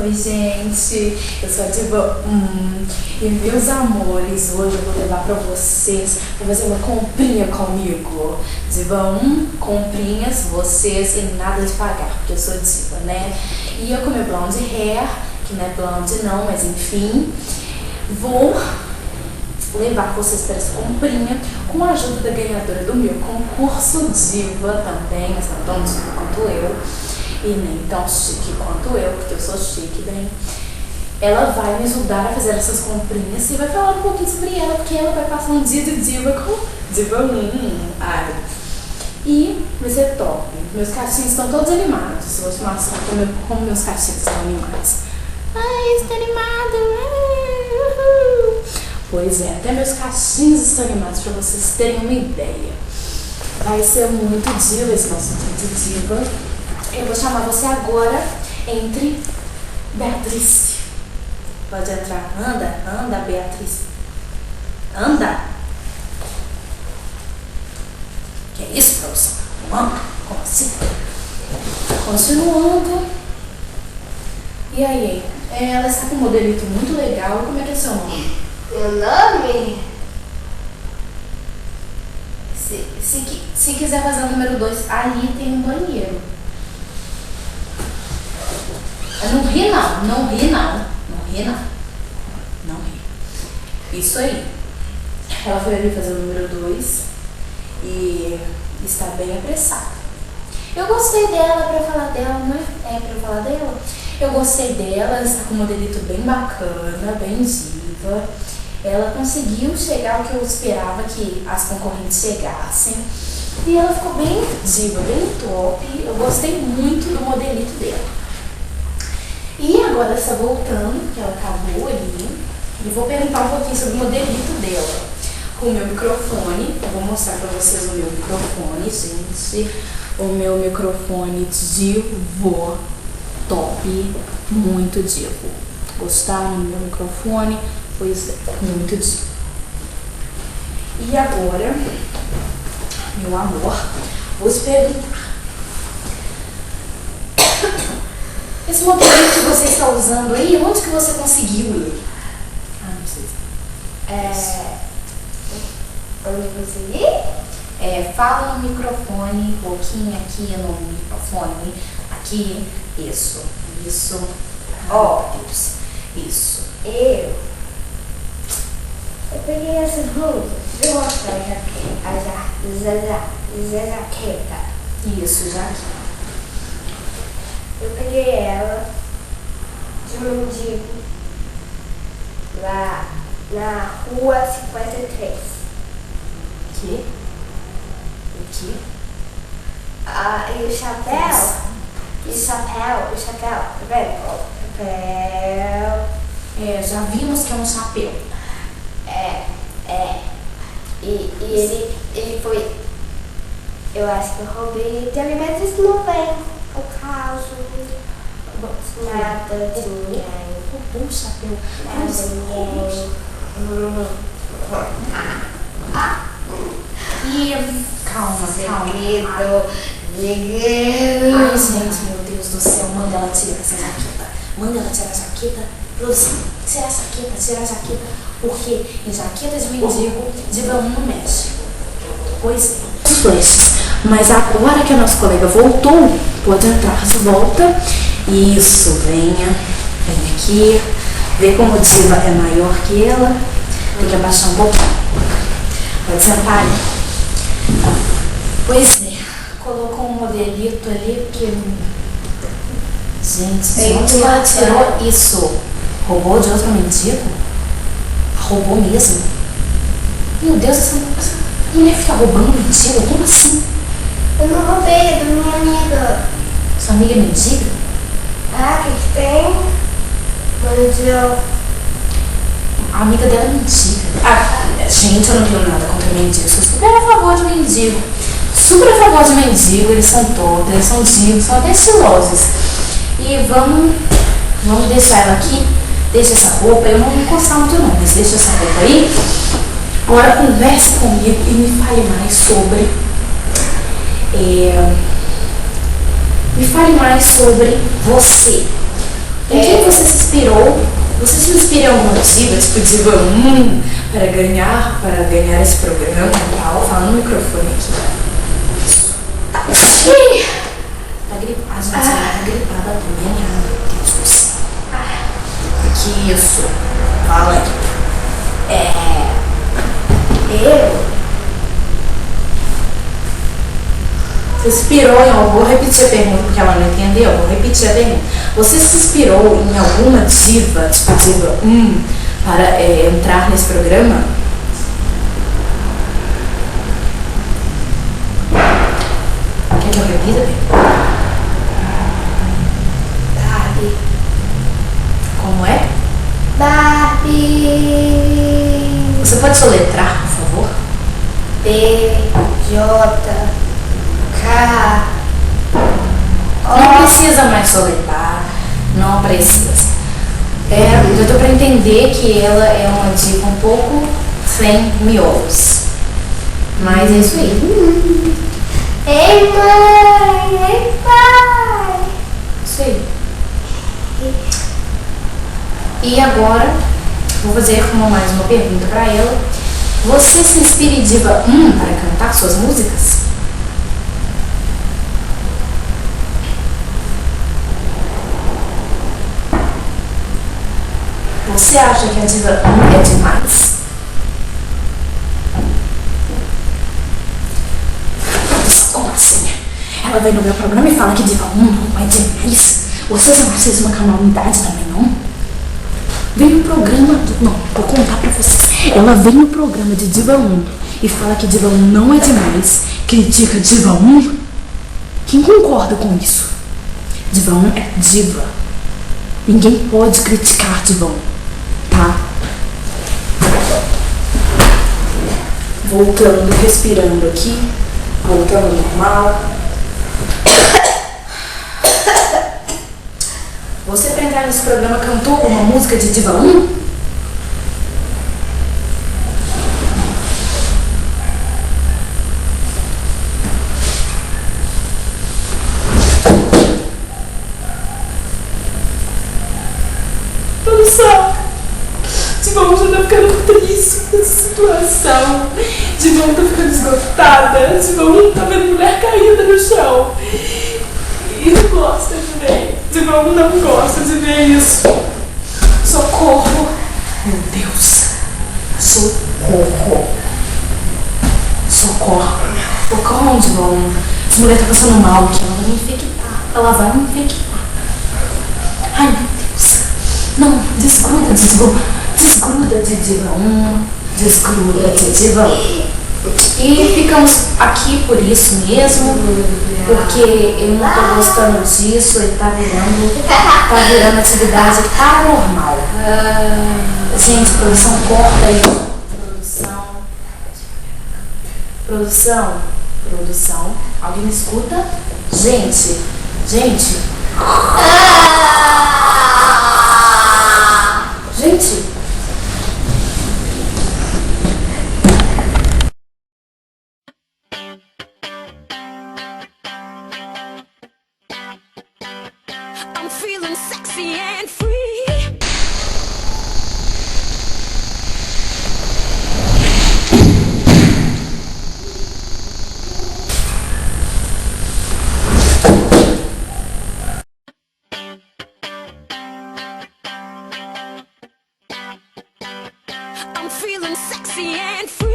Oi, gente, eu sou a Diva e meus amores, hoje eu vou levar pra vocês pra fazer uma comprinha comigo. Diva comprinhas, vocês e nada de pagar, porque eu sou diva, né? E eu com meu blonde hair, que não é blonde não, mas enfim, vou levar vocês para essa comprinha com a ajuda da ganhadora do meu concurso Diva também, mas não tão diva quanto eu. E nem tão chique quanto eu, porque eu sou chique, bem. Ela vai me ajudar a fazer essas comprinhas e vai falar um pouquinho sobre ela, porque ela vai passar um dia de diva com Diva E vai ser top. Meus cachinhos estão todos animados. Eu vou te mostrar como meus cachinhos estão animados. Ai, estou animado! Pois é, até meus cachinhos estão animados, para vocês terem uma ideia. Vai ser muito diva esse nosso dia de diva. Eu vou chamar você agora, entre Beatriz. Pode entrar. Anda, Beatriz. Anda. Que é isso, professor? Como assim? Continuando. E aí? Ela está com um modelito muito legal. Como é que é seu nome? Meu nome? Se quiser fazer o número 2, ali tem um banheiro. Não ri não. Isso aí. Ela foi ali fazer o número 2 e está bem apressada. Eu gostei dela, pra falar dela, né? Pra falar dela. Eu gostei dela, ela está com um modelito bem bacana, bem diva. Ela conseguiu chegar ao que eu esperava que as concorrentes chegassem. E ela ficou bem diva, bem top. Eu gostei muito do modelito dela. E agora ela está voltando, que ela acabou ali, e vou perguntar um pouquinho sobre o modelito dela. Com o meu microfone, eu vou mostrar para vocês o meu microfone, gente. O meu microfone divo, top, muito divo. Gostaram do meu microfone? Pois é, muito divo. E agora, meu amor, vou te perguntar. Esse modelito que você está usando aí, onde que você conseguiu ele? Não sei. Onde eu consegui? Fala no microfone, um pouquinho aqui no microfone. Aqui, isso. Isso. Eu peguei essa blusa. Eu vou mostrar a jaqueta. Isso, jaqueta. Eu peguei ela de mendigo lá na rua 53. O quê? E o chapéu, tá vendo? Chapéu. Já vimos que é um chapéu. E ele foi. Eu acho que eu roubei dele, mas isso não vem ao caso. Nada de ninguém. Roubou o chapéu. Nada de ninguém. E calma. Segredo. Ai, gente, meu Deus do céu, manda ela tirar essa jaqueta. Produção, tira a jaqueta, porque em jaqueta de mendigo, diva não mexe. Pois é, os flashes. Mas agora que a nossa colega voltou, pode entrar, volta. Isso, vem aqui. Vê como a diva é maior que ela. Tem que abaixar um pouquinho. Pode sentar aí. Pois é, colocou um modelito ali, porque... Gente, de onde ela tirou isso? Roubou de outro mendigo? Roubou mesmo? Meu Deus, essa mulher fica roubando mendigo? Como assim? Eu não roubei, é da minha amiga. Sua amiga é mendiga? Que tem? Mas a amiga dela é mendiga. Gente, eu não tenho nada contra mendigo. Sou super a favor de mendigo. Eles são todos, eles são digos, são até estilosos. E vamos deixar ela aqui. Deixa essa roupa, eu não vou encostar muito não, mas deixa essa roupa aí. Agora converse comigo e me fale mais sobre você. Em quem você se inspirou? Você se inspira em alguma diva, tipo diva para ganhar esse programa e tal? Fala no microfone aqui. Isso. Ih, tá gripada, gente, tá gripada também, meu Deus do céu. Que isso? Fala aí. Você se inspirou em algum... Vou repetir a pergunta porque ela não entendeu. Vou repetir a pergunta. Você se inspirou em alguma diva, tipo diva, para entrar nesse programa? Quer que eu repita? Barbie. Como é? Barbie. Você pode soletrar, por favor? B-J-K. Não precisa mais soletrar. Não precisa. Eu tô pra entender que ela é uma diva um pouco sem miolos. Mas é isso aí. Ei, mãe! Ei, pai! Isso aí. E agora, vou fazer mais uma pergunta pra ela. Você se inspira em diva para cantar suas músicas? Você acha que a diva é demais? Como assim? Ela vem no meu programa e fala que diva não é demais? Vocês não acham isso uma calamidade também, não? Vem no programa... Não, vou contar pra vocês. Ela vem no programa de Diva 1 e fala que Diva 1 não é demais, critica Diva 1. Quem concorda com isso? Diva 1 é diva. Ninguém pode criticar Diva 1, tá? Voltando, respirando aqui. Voltando ao normal. Você, pra entrar nesse programa, cantou uma música de Diva 1? Produção! Diva 1 já tá ficando triste nessa situação. Diva 1 tá ficando esgotada. Diva 1 tá vendo mulher caída no chão. E não gosta de ver. Diva 1 não gosta de ver isso. Socorro. Meu Deus. Socorro. Socorro. Socorro, Diva 1. Essa mulher tá passando mal aqui. Ela vai me infectar. Ela vai me infectar. Ai, meu Deus. Não, desgruda de Diva 1. Desgruda de Diva 1. Desgruda de Diva 1. E ficamos aqui por isso mesmo, porque eu não tô gostando disso, ele tá virando atividade paranormal. Gente, produção, corta aí. Produção, alguém me escuta? Gente. Gente. I'm feeling sexy and free. I'm feeling sexy and free.